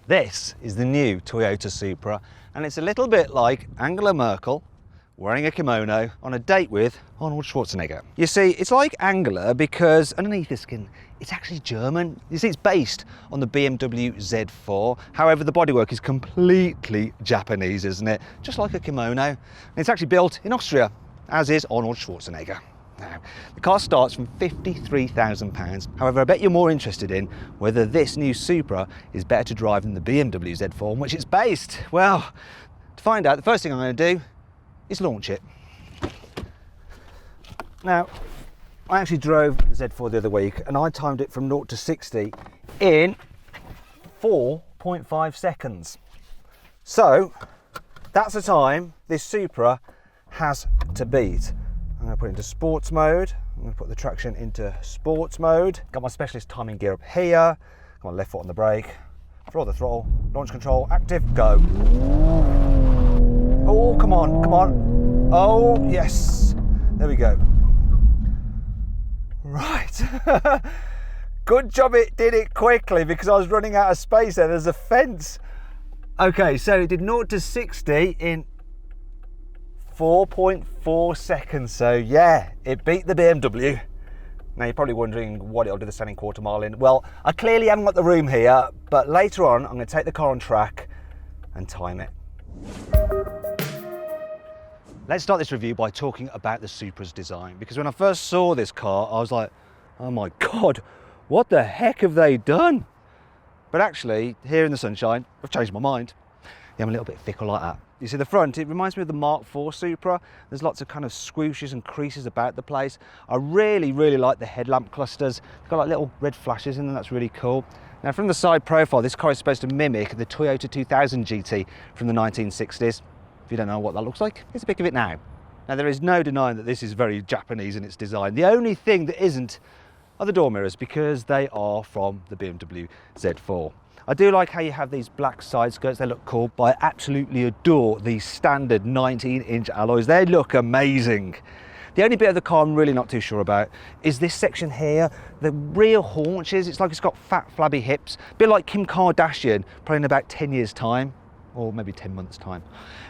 This is the new Toyota Supra, and it's a little bit like Angela Merkel wearing a kimono on a date with Arnold Schwarzenegger. You see, it's like Angela because underneath the skin, it's actually German. You see, it's based on the BMW Z4. However, the bodywork is completely Japanese, isn't it? Just like a kimono. And it's actually built in Austria, as is Arnold Schwarzenegger. Now, the car starts from £53,000. However, I bet you're more interested in whether this new Supra is better to drive than the BMW Z4 on which it's based. Well, to find out, the first thing I'm going to do is launch it. Now, I actually drove the Z4 the other week and I timed it from 0 to 60 in 4.5 seconds. So, that's the time this Supra has to beat. I'm going to put it into sports mode. I'm going to put the traction into sports mode. Got my specialist timing gear up here. Got my left foot on the brake. Floor the throttle. Launch control active. Go. Oh, come on, come on. Oh, yes. There we go. Right. Good job it did it quickly because I was running out of space there. There's a fence. Okay, so it did 0 to 60 in 4.4 seconds. So yeah, it beat the BMW. Now you're probably wondering what it'll do the standing quarter mile in. Well, I clearly haven't got the room here, but later on I'm going to take the car on track and time it. Let's start this review by talking about the Supra's design, because when I first saw this car I was like, oh my god, what the heck have they done? But actually, here in the sunshine, I've changed my mind. Yeah, I'm a little bit fickle like that. You see the front, it reminds me of the Mark IV Supra. There's lots of kind of swooshes and creases about the place. I really like the headlamp clusters. It's got like little red flashes in them, that's really cool. Now from the side profile, this car is supposed to mimic the Toyota 2000 GT from the 1960s. If you don't know what that looks like, here's a pic of it now. Now there is no denying that this is very Japanese in its design. The only thing that isn't are the door mirrors, because they are from the BMW Z4. I do like how you have these black side skirts, they look cool, but I absolutely adore these standard 19-inch alloys. They look amazing. The only bit of the car I'm really not too sure about is this section here, the rear haunches. It's like it's got fat, flabby hips, a bit like Kim Kardashian, probably in about 10 years' time. Or maybe 10 months time.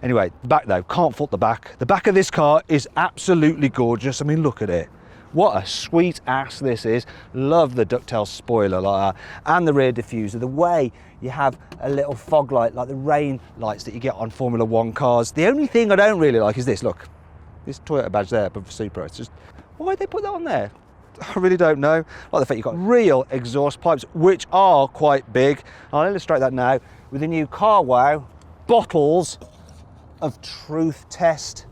Anyway, the back though, can't fault the back. The back of this car is absolutely gorgeous. I mean, look at it. What a sweet ass this is. Love the ducktail spoiler like that. And the rear diffuser. The way you have a little fog light, like the rain lights that you get on Formula One cars. The only thing I don't really like is this, look. This Toyota badge there above the Supra. It's just, why did they put that on there? I really don't know. Like the fact you've got real exhaust pipes, which are quite big. I'll illustrate that now with the new carwow bottles of truth test.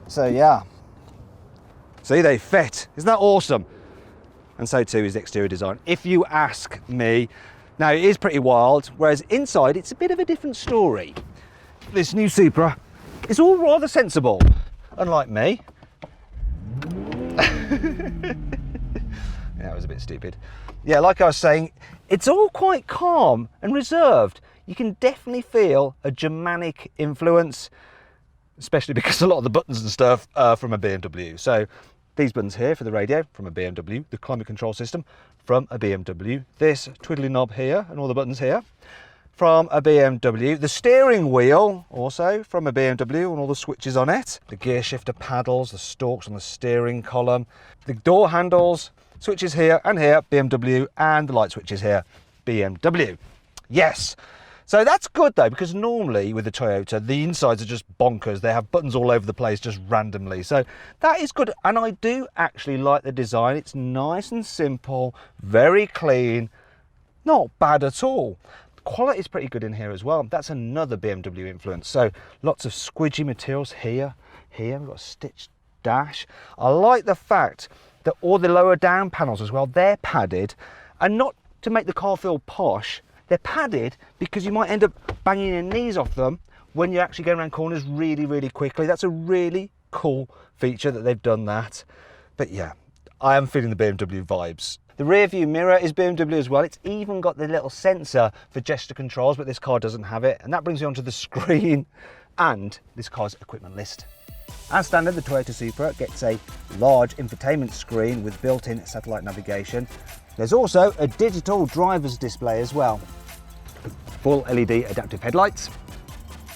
So yeah, see, they fit. Isn't that awesome? And so too is the exterior design, if you ask me. Now it is pretty wild, whereas inside it's a bit of a different story. This new Supra is all rather sensible, unlike me. Yeah, it was a bit stupid. Yeah, like I was saying, it's all quite calm and reserved. You can definitely feel a Germanic influence, especially because a lot of the buttons and stuff are from a BMW. So these buttons here for the radio, from a BMW, the climate control system, from a BMW, this twiddly knob here and all the buttons here, from a BMW, the steering wheel also from a BMW and all the switches on it, the gear shifter paddles, the stalks on the steering column, the door handles, switches here and here, BMW, and the light switches here, BMW. Yes. So that's good though, because normally with the Toyota, the insides are just bonkers. They have buttons all over the place just randomly. So that is good. And I do actually like the design. It's nice and simple, very clean, not bad at all. The quality is pretty good in here as well. That's another BMW influence. So lots of squidgy materials here. Here we've got a stitched dash. I like the fact that all the lower down panels as well, they're padded, and not to make the car feel posh. They're padded because you might end up banging your knees off them when you're actually going around corners really quickly. That's a really cool feature that they've done that. But yeah, I am feeling the BMW vibes. The rear view mirror is BMW as well. It's even got the little sensor for gesture controls, but this car doesn't have it. And that brings me onto the screen and this car's equipment list. As standard, the Toyota Supra gets a large infotainment screen with built-in satellite navigation. There's also a digital driver's display as well. full LED adaptive headlights,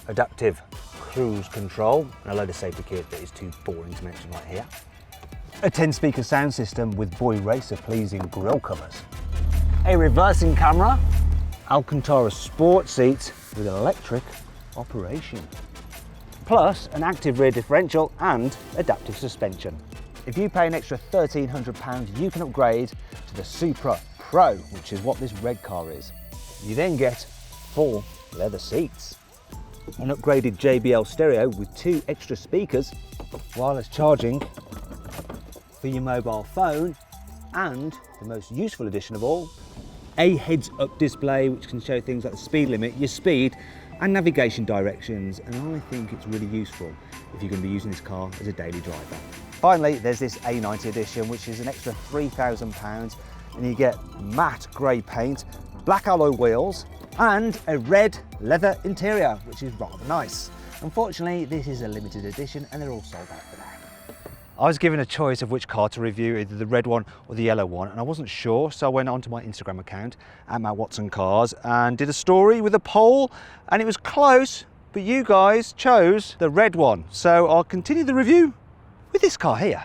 adaptive cruise control, and a load of safety kit that is too boring to mention right here. A 10-speaker sound system with Boy Racer pleasing grille covers. A reversing camera, Alcantara sport seats with electric operation. Plus an active rear differential and adaptive suspension. If you pay an extra £1,300, you can upgrade to the Supra Pro, which is what this red car is. You then get full leather seats, an upgraded JBL stereo with 2 extra speakers, wireless charging for your mobile phone, and the most useful addition of all, a heads-up display which can show things like the speed limit, your speed, and navigation directions, and I think it's really useful if you're going to be using this car as a daily driver. Finally, there's this A90 edition, which is an extra £3,000, and you get matte grey paint, black alloy wheels, and a red leather interior, which is rather nice. Unfortunately, this is a limited edition and they're all sold out for now. I was given a choice of which car to review, either the red one or the yellow one, and I wasn't sure, so I went onto my Instagram account at Matt Watson Cars and did a story with a poll, and it was close, but you guys chose the red one. So I'll continue the review with this car here.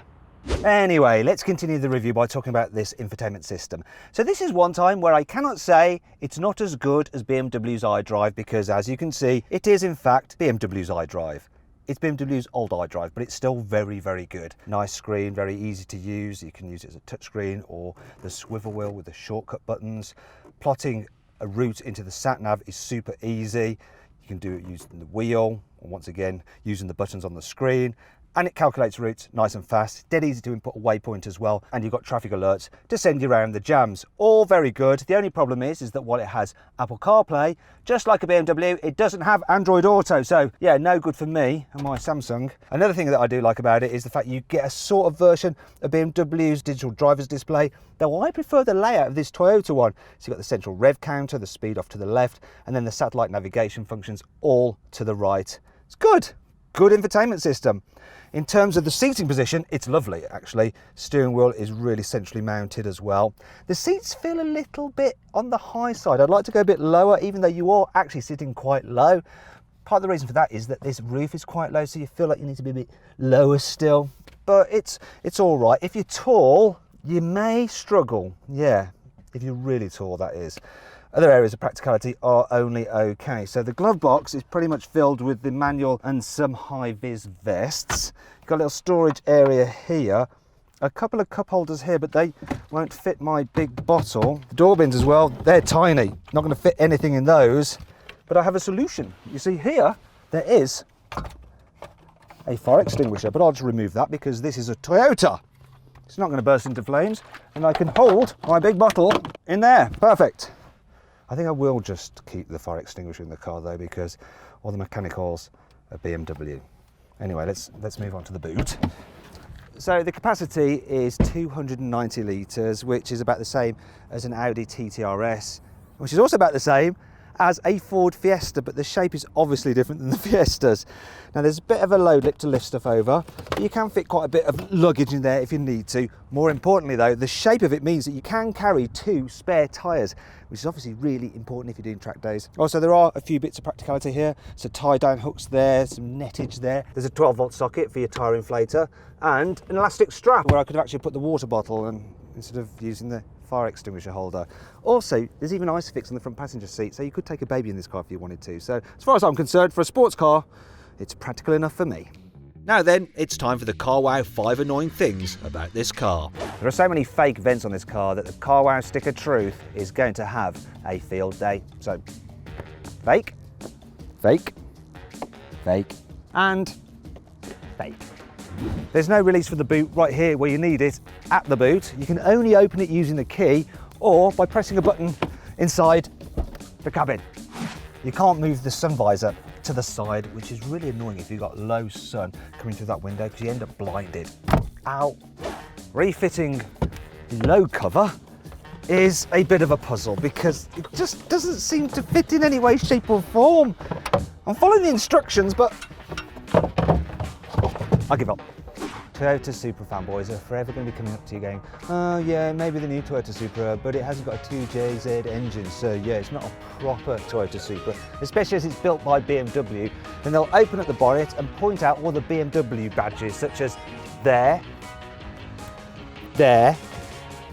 Anyway, let's continue the review by talking about this infotainment system. So this is one time where I cannot say it's not as good as BMW's iDrive, because as you can see, it is in fact BMW's iDrive. It's BMW's old iDrive, but it's still very, very good. Nice screen, very easy to use. You can use it as a touchscreen or the swivel wheel with the shortcut buttons. Plotting a route into the sat-nav is super easy. You can do it using the wheel, or once again, using the buttons on the screen. And it calculates routes nice and fast, dead easy to input a waypoint as well, and you've got traffic alerts to send you around the jams. All very good. The only problem is that while it has Apple CarPlay, just like a BMW, it doesn't have Android Auto, so yeah, no good for me and my Samsung. Another thing that I do like about it is the fact you get a sort of version of BMW's digital driver's display, though I prefer the layout of this Toyota one. So you've got the central rev counter, the speed off to the left, and then the satellite navigation functions all to the right. It's good. Good infotainment system. In terms of the seating position, it's lovely actually. Steering wheel is really centrally mounted as well. The seats feel a little bit on the high side. I'd like to go a bit lower, even though you are actually sitting quite low. Part of the reason for that is that this roof is quite low, so you feel like you need to be a bit lower still. But it's all right. If you're tall, you may struggle. Yeah, if you're really tall, that is. Other areas of practicality are only okay. So the glove box is pretty much filled with the manual and some high-vis vests. You've got a little storage area here, a couple of cup holders here, but they won't fit my big bottle. The door bins as well, they're tiny. Not going to fit anything in those, but I have a solution. You see here, there is a fire extinguisher, but I'll just remove that because this is a Toyota. It's not going to burst into flames, and I can hold my big bottle in there. Perfect. I think I will just keep the fire extinguisher in the car though, because all the mechanicals are BMW. Anyway, let's move on to the boot. So the capacity is 290 litres, which is about the same as an Audi TT RS, which is also about the same as a Ford Fiesta, but the shape is obviously different than the Fiestas. Now there's a bit of a low lip to lift stuff over, but you can fit quite a bit of luggage in there if you need to. More importantly though, the shape of it means that you can carry 2 spare tyres, which is obviously really important if you're doing track days. Also, there are a few bits of practicality here. So tie down hooks there, some nettage there. There's a 12-volt socket for your tyre inflator and an elastic strap where I could have actually put the water bottle and instead of using the fire extinguisher holder. Also, there's even ISOFIX on the front passenger seat, so you could take a baby in this car if you wanted to. So as far as I'm concerned, for a sports car, it's practical enough for me. Now then, it's time for the CarWow 5 annoying things about this car. There are so many fake vents on this car that the CarWow stick of truth is going to have a field day. So, fake, fake, fake, and fake. There's no release for the boot right here where you need it at the boot. You can only open it using the key or by pressing a button inside the cabin. You can't move the sun visor to the side, which is really annoying if you've got low sun coming through that window because you end up blinded. Ow. Refitting the low cover is a bit of a puzzle because it just doesn't seem to fit in any way, shape or form. I'm following the instructions, but I give up. Toyota Supra fanboys are forever going to be coming up to you going, oh yeah, maybe the new Toyota Supra, but it hasn't got a 2JZ engine, so yeah, it's not a proper Toyota Supra, especially as it's built by BMW. Then they'll open up the bonnet and point out all the BMW badges, such as there, there's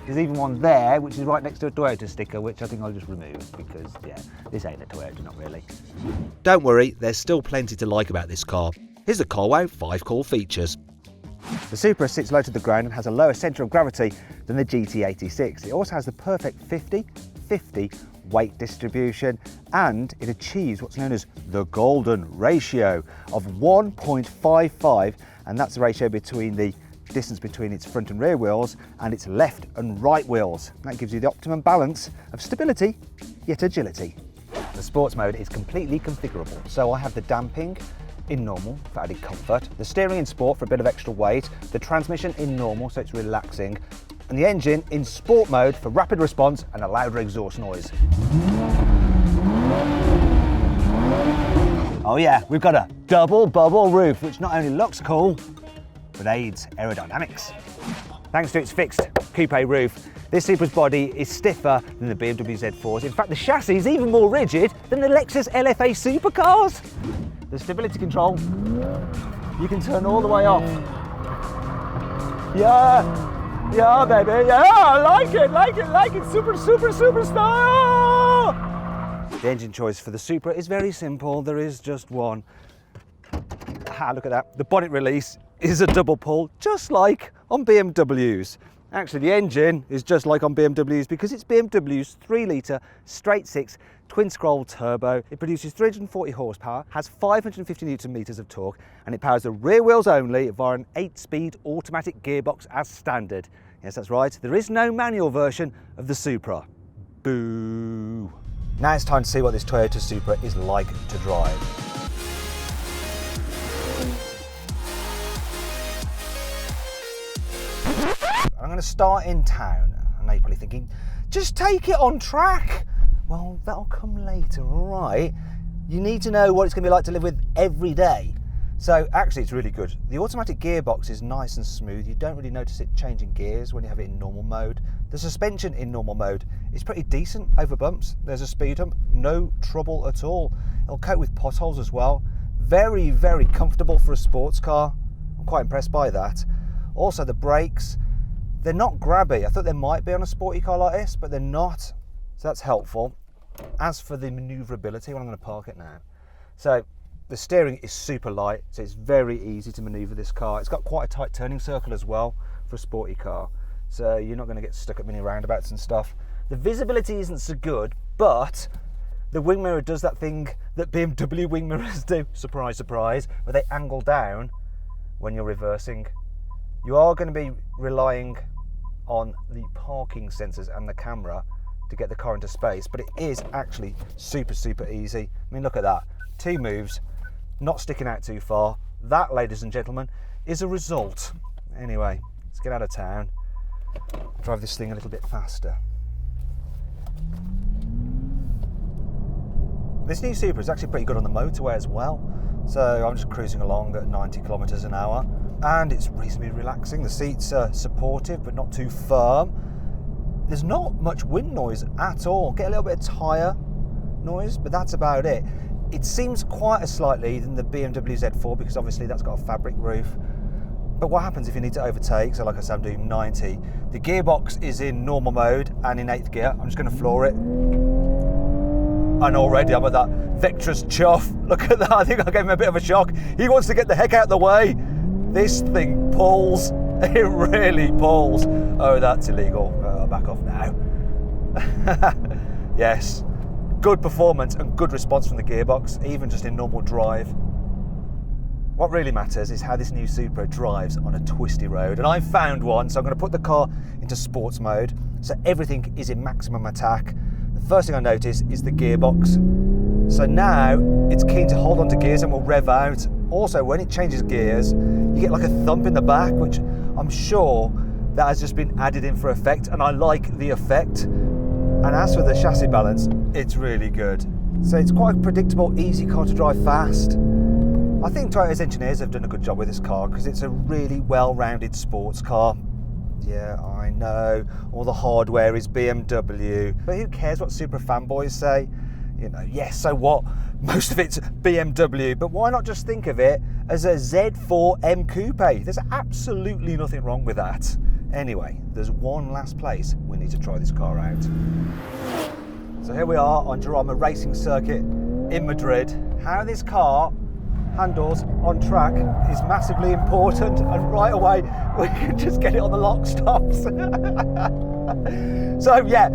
even one there, which is right next to a Toyota sticker, which I think I'll just remove because, yeah, this ain't a Toyota, not really. Don't worry, there's still plenty to like about this car. Here's the carwow 5 core features. The Supra sits low to the ground and has a lower centre of gravity than the GT86. It also has the perfect 50-50 weight distribution, and it achieves what's known as the golden ratio of 1.55, and that's the ratio between the distance between its front and rear wheels and its left and right wheels. That gives you the optimum balance of stability yet agility. The sports mode is completely configurable, so I have the damping in normal for added comfort, the steering in sport for a bit of extra weight, the transmission in normal so it's relaxing, and the engine in sport mode for rapid response and a louder exhaust noise. Oh yeah, we've got a double bubble roof, which not only looks cool, but aids aerodynamics. Thanks to its fixed coupe roof, this Supra's body is stiffer than the BMW Z4's. In fact, the chassis is even more rigid than the Lexus LFA supercars. The stability control, you can turn all the way off. Yeah, baby, yeah, I like it, super style! The engine choice for the Supra is very simple, there is just one. Ah, look at that, the bonnet release is a double pull, just like on BMWs. Actually, the engine is just like on BMWs because it's BMW's 3-litre straight-six twin-scroll turbo. It produces 340 horsepower, has 550 newton meters of torque, and it powers the rear wheels only via an 8-speed automatic gearbox as standard. Yes, that's right, there is no manual version of the Supra. Boo! Now it's time to see what this Toyota Supra is like to drive. I'm going to start in town. I know you're probably thinking, just take it on track. Well, that'll come later, all right? You need to know what it's going to be like to live with every day. So actually it's really good. The automatic gearbox is nice and smooth. You don't really notice it changing gears when you have it in normal mode. The suspension in normal mode is pretty decent over bumps. There's a speed hump, no trouble at all. It'll cope with potholes as well. Very, very comfortable for a sports car. I'm quite impressed by that. Also the brakes, they're not grabby. I thought they might be on a sporty car like this, but they're not. So that's helpful. As for the manoeuvrability, well, I'm going to park it now. So the steering is super light, so it's very easy to manoeuvre this car. It's got quite a tight turning circle as well for a sporty car. So you're not going to get stuck at mini roundabouts and stuff. The visibility isn't so good, but the wing mirror does that thing that BMW wing mirrors do, surprise, surprise, where they angle down when you're reversing. You are going to be relying on the parking sensors and the camera to get the car into space, but it is actually super, super easy. I mean, look at that. 2 moves, not sticking out too far. That, ladies and gentlemen, is a result. Anyway, let's get out of town. Drive this thing a little bit faster. This new Supra is actually pretty good on the motorway as well. So I'm just cruising along at 90 kilometers an hour. And it's reasonably relaxing. The seats are supportive but not too firm. There's not much wind noise at all. Get a little bit of tyre noise, but that's about it. It seems quieter slightly than the BMW Z4 because obviously that's got a fabric roof. But what happens if you need to overtake? So like I said, I'm doing 90. The gearbox is in normal mode and in 8th gear. I'm just going to floor it. And already I'm at that Vectra's chuff. Look at that, I think I gave him a bit of a shock. He wants to get the heck out of the way. This thing pulls, it really pulls. Oh, that's illegal. Back off now. Yes, good performance and good response from the gearbox, even just in normal drive. What really matters is how this new Supra drives on a twisty road, and I've found one, so I'm going to put the car into sports mode, so everything is in maximum attack. The first thing I notice is the gearbox. So now it's keen to hold on to gears and will rev out. Also, when it changes gears, you get like a thump in the back, which I'm sure that has just been added in for effect, and I like the effect. And as for the chassis balance, it's really good. So it's quite a predictable, easy car to drive fast. I think Toyota's engineers have done a good job with this car because it's a really well-rounded sports car. Yeah, I know, all the hardware is BMW, but who cares what Supra fanboys say? You know, yes, so what? Most of it's BMW, but why not just think of it as a Z4 Coupe? There's absolutely nothing wrong with that. Anyway, there's one last place we need to try this car out. So here we are on Jarama Racing Circuit in Madrid. How this car handles on track is massively important, and right away we can just get it on the lock stops. So yeah,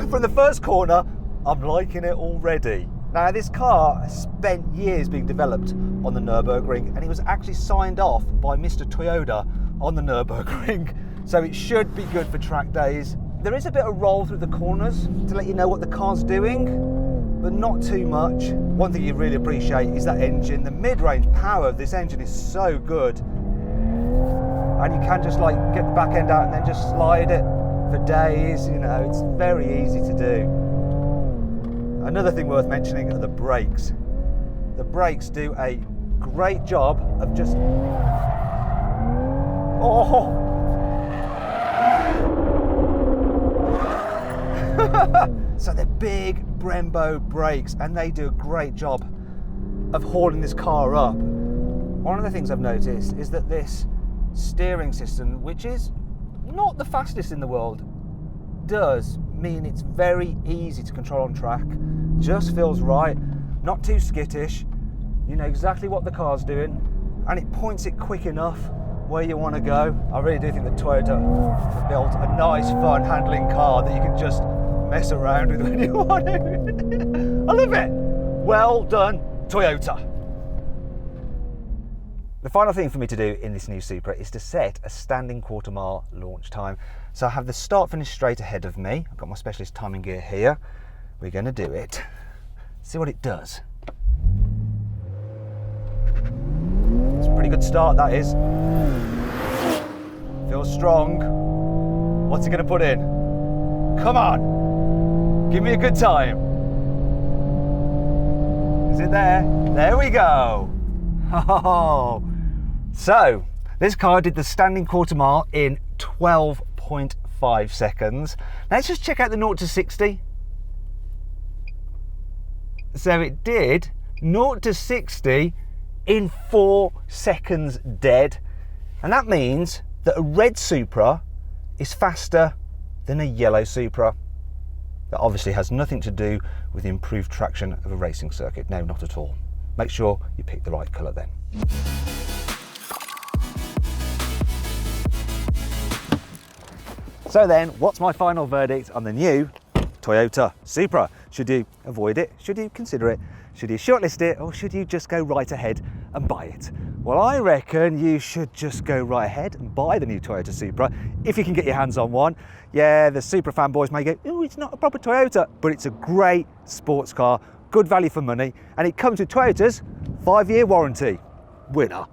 from the first corner, I'm liking it already. Now this car spent years being developed on the Nürburgring, and it was actually signed off by Mr. Toyota on the Nürburgring, so it should be good for track days. There is a bit of roll through the corners to let you know what the car's doing, but not too much. One thing you really appreciate is that engine. The mid-range power of this engine is so good, and you can just like get the back end out and then just slide it for days. You know, it's very easy to do. Another thing worth mentioning are the brakes. The brakes do a great job of just... Oh! So they're big Brembo brakes, and they do a great job of hauling this car up. One of the things I've noticed is that this steering system, which is not the fastest in the world, does mean it's very easy to control on track. Just feels right, not too skittish. You know exactly what the car's doing, and it points it quick enough where you want to go. I really do think that Toyota have built a nice, fun handling car that you can just mess around with when you want to. I love it. Well done, Toyota. The final thing for me to do in this new Supra is to set a standing quarter mile launch time. So I have the start finish straight ahead of me. I've got my specialist timing gear here. We're going to do it. See what it does. It's a pretty good start, that is. Feels strong. What's it going to put in? Come on. Give me a good time. Is it there? There we go. Oh. So, this car did the standing quarter mile in 12.5 seconds. Now let's just check out the 0 to 60. So it did 0 to 60 in 4 seconds dead. And that means that a red Supra is faster than a yellow Supra. That obviously has nothing to do with the improved traction of a racing circuit. No, not at all. Make sure you pick the right colour then. So then, what's my final verdict on the new Toyota Supra? Should you avoid it? Should you consider it? Should you shortlist it? Or should you just go right ahead and buy it? Well, I reckon you should just go right ahead and buy the new Toyota Supra if you can get your hands on one. Yeah, the Supra fanboys may go, oh, it's not a proper Toyota, but it's a great sports car, good value for money, and it comes with Toyota's 5-year warranty. Winner.